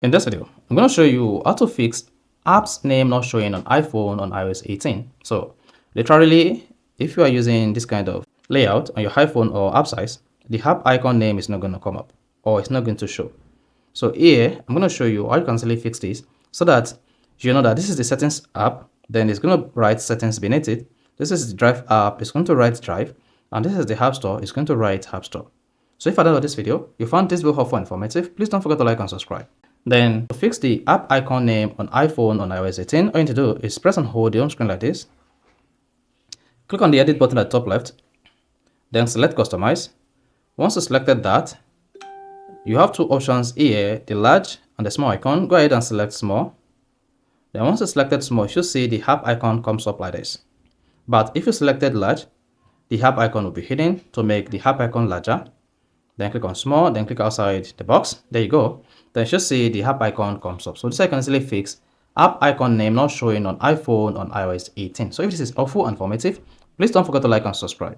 In this video, I'm going to show you how to fix apps name not showing on iPhone on iOS 18. So literally, if you are using this kind of layout on your iPhone or app size, the app icon name is not going to come up or it's not going to show. So here, I'm going to show you how you can easily fix this so that you know that this is the settings app, then it's going to write settings beneath it. This is the drive app, it's going to write drive, and this is the app store, it's going to write app store. So if I download this video, you found this video helpful and informative, please don't forget to like and subscribe. Then to fix the app icon name on iPhone on iOS 18, all you need to do is press and hold the home screen like this. Click on the edit button at the top left, then select customize. Once you selected that, you have two options here, the large and the small icon. Go ahead and select small. Then once you selected small, you should see the app icon comes up like this. But if you selected large, the app icon will be hidden. To make the app icon larger, then click on small, then click outside the box. There you go. Then you should see the app icon comes up. So this I can easily fix app icon name not showing on iPhone on iOS 18. So if this is helpful and informative, please don't forget to like and subscribe.